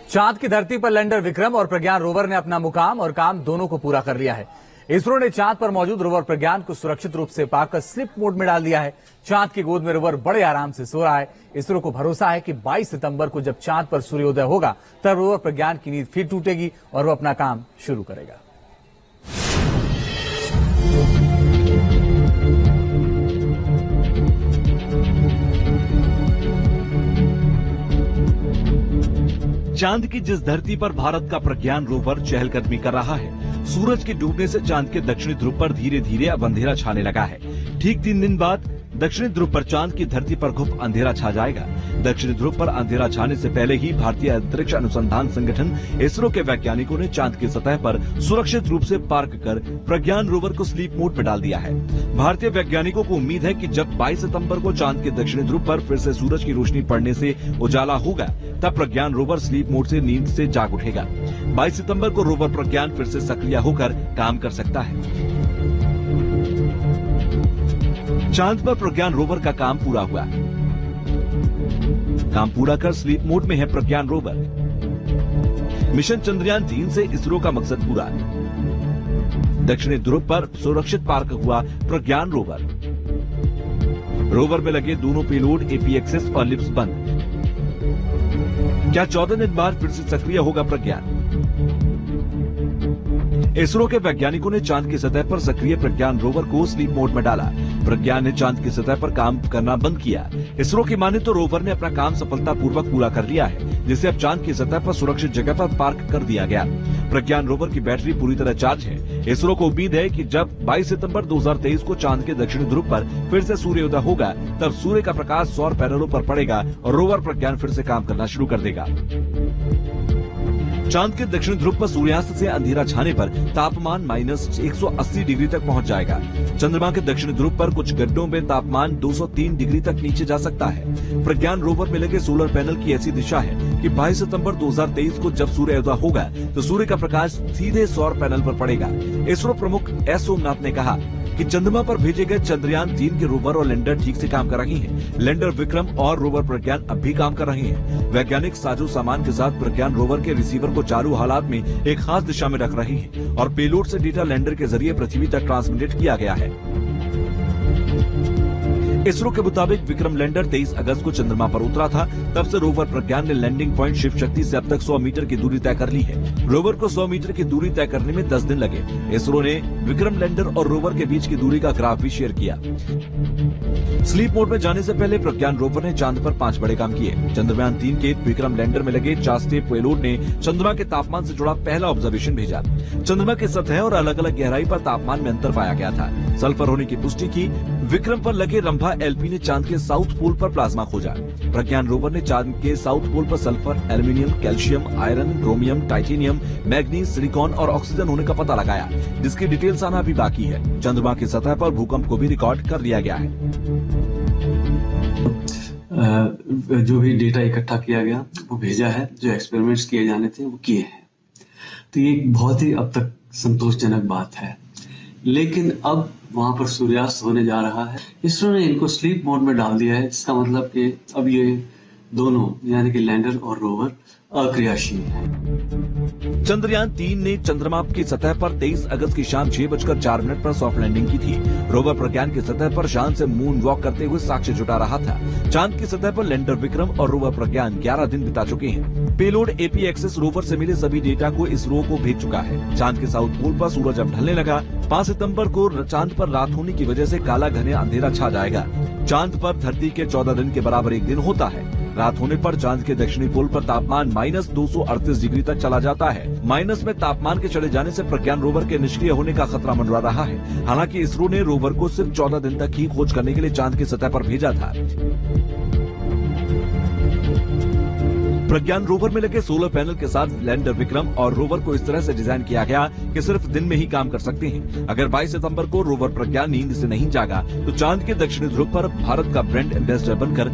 चांद की धरती पर लैंडर विक्रम और प्रज्ञान रोवर ने अपना मुकाम और काम दोनों को पूरा कर लिया है। इसरो ने चांद पर मौजूद रोवर प्रज्ञान को सुरक्षित रूप से पाकर स्लिप मोड में डाल दिया है। चांद की गोद में रोवर बड़े आराम से सो रहा है। इसरो को भरोसा है कि 22 सितंबर को जब चांद पर सूर्योदय होगा तब रोवर प्रज्ञान की नींद फिर टूटेगी और वो अपना काम शुरू करेगा। चांद की जिस धरती पर भारत का प्रज्ञान रोवर चहलकदमी कर रहा है, सूरज के डूबने से चांद के दक्षिणी ध्रुव पर धीरे धीरे अब अंधेरा छाने लगा है। ठीक 3 दिन बाद दक्षिणी ध्रुव पर चांद की धरती पर खूब अंधेरा छा जाएगा। दक्षिणी ध्रुव पर अंधेरा छाने से पहले ही भारतीय अंतरिक्ष अनुसंधान संगठन इसरो के वैज्ञानिकों ने चांद की सतह पर सुरक्षित रूप से पार्क कर प्रज्ञान रोवर को स्लीप मोड में डाल दिया है। भारतीय वैज्ञानिकों को उम्मीद है कि जब 22 सितंबर को चांद के दक्षिणी ध्रुव पर फिर से सूरज की रोशनी पड़ने से उजाला होगा तब प्रज्ञान रोवर स्लीप मोड से नींद से जाग उठेगा। 22 सितंबर को रोवर प्रज्ञान फिर से सक्रिय होकर काम कर सकता है। चांद पर प्रज्ञान रोवर का काम पूरा हुआ। काम पूरा कर स्लीप मोड में है प्रज्ञान रोवर। मिशन चंद्रयान 3 से इसरो का मकसद पूरा। दक्षिणी ध्रुव पर सुरक्षित पार्क हुआ प्रज्ञान रोवर। रोवर में लगे दोनों पेलोड एपीएक्सेस और लिप्स बंद। क्या 14 दिन बाद फिर से सक्रिय होगा प्रज्ञान? इसरो के वैज्ञानिकों ने चांद की सतह पर सक्रिय प्रज्ञान रोवर को स्लीप मोड में डाला। प्रज्ञान ने चांद की सतह पर काम करना बंद किया। इसरो की माने तो रोवर ने अपना काम सफलतापूर्वक पूरा कर लिया है, जिसे अब चांद की सतह पर सुरक्षित जगह पर पार्क कर दिया गया। प्रज्ञान रोवर की बैटरी पूरी तरह चार्ज है। इसरो को उम्मीद है कि जब 22 सितंबर 2023 को चांद के दक्षिणी ध्रुव पर फिर से सूर्योदय होगा तब सूर्य का प्रकाश सौर पैनलों पर पड़ेगा और रोवर प्रज्ञान फिर से काम करना शुरू कर देगा। चांद के दक्षिणी ध्रुव पर सूर्यास्त से अंधेरा छाने पर तापमान -180 डिग्री तक पहुंच जाएगा। चंद्रमा के दक्षिणी ध्रुव पर कुछ गड्ढों में तापमान 203 डिग्री तक नीचे जा सकता है। प्रज्ञान रोवर में लगे सोलर पैनल की ऐसी दिशा है कि 22 सितंबर 2023 को जब सूर्योदय होगा तो सूर्य का प्रकाश सीधे सौर पैनल पर पड़ेगा। इसरो प्रमुख एस सोमनाथ ने कहा कि चंद्रमा पर भेजे गए चंद्रयान 3 के रोवर और लैंडर ठीक से काम कर रहे हैं। लैंडर विक्रम और रोवर प्रज्ञान अब भी काम कर रहे हैं। वैज्ञानिक साजो सामान के साथ प्रज्ञान रोवर के रिसीवर को चालू हालात में एक खास दिशा में रख रहे हैं और पेलोड से डेटा लैंडर के जरिए पृथ्वी तक ट्रांसमिटेड किया गया है। इसरो के मुताबिक विक्रम लैंडर 23 अगस्त को चंद्रमा पर उतरा था। तब से रोवर प्रज्ञान ने लैंडिंग पॉइंट शिव शक्ति से अब तक 100 मीटर की दूरी तय कर ली है। रोवर को 100 मीटर की दूरी तय करने में 10 दिन लगे। इसरो ने विक्रम लैंडर और रोवर के बीच की दूरी का ग्राफ भी शेयर किया। स्लीप मोड में जाने से पहले प्रज्ञान रोवर ने चांद पर 5 बड़े काम किए। चंद्रयान 3 के विक्रम लैंडर में लगे चास्टे पेलोड ने चंद्रमा के तापमान से जुड़ा पहला ऑब्जर्वेशन भेजा। चंद्रमा की सतह और अलग अलग गहराई पर तापमान में अंतर पाया गया था। सल्फर होने की पुष्टि की। विक्रम पर लगे रंभा एलपी ने चांद के साउथ पोल पर प्लाज्मा खोजा। प्रज्ञान रोवर ने चांद के साउथ पोल पर sulphur, aluminium, calcium, iron, chromium, titanium, manganese, silicon और ऑक्सीजन होने का पता लगाया, जिसकी डिटेल्स आना भी बाकी है। चंद्रमा की सतह पर भूकंप को भी रिकॉर्ड कर लिया गया है। जो भी डेटा इकट्ठा किया गया वो भेजा है, जो एक्सपेरिमेंट्स किए जाने थे वो किए हैं। तो ये बहुत ही अब तक संतोषजनक बात है। लेकिन अब वहां पर सूर्यास्त होने जा रहा है। इसरो ने इनको स्लीप मोड में डाल दिया है, जिसका मतलब कि अब ये दोनों यानी कि लैंडर और रोवर अक्रियाशील है। चंद्रयान 3 ने चंद्रमा की सतह पर 23 अगस्त की शाम 6:04 पर सॉफ्ट लैंडिंग की थी। रोवर प्रज्ञान की सतह पर शान से मून वॉक करते हुए साक्ष्य जुटा रहा था। चांद की सतह पर लैंडर विक्रम और रोवर प्रज्ञान 11 दिन बिता चुके हैं। पेलोड एपीएक्सेस रोवर से मिले सभी डेटा को इसरो को भेज चुका है। चांद के साउथ पोल पर सूरज अब ढलने लगा। 5 सितंबर को चांद पर रात होने की वजह से काला घने अंधेरा छा जाएगा। चांद पर धरती के 14 दिन के बराबर एक दिन होता है। रात होने पर चांद के दक्षिणी पोल पर तापमान -238 डिग्री तक चला जाता है। माइनस में तापमान के चले जाने से प्रज्ञान रोवर के निष्क्रिय होने का खतरा मंडरा रहा है। हालांकि इसरो ने रोवर को सिर्फ 14 दिन तक ही खोज करने के लिए चांद की सतह पर भेजा था। प्रज्ञान रोवर में लगे सोलर पैनल के साथ लैंडर विक्रम और रोवर को इस तरह से डिजाइन किया गया कि सिर्फ दिन में ही काम कर सकते हैं। अगर 22 सितंबर को रोवर प्रज्ञान नींद से नहीं जागा तो चांद के दक्षिणी ध्रुव पर भारत का ब्रांड एम्बेसडर बनकर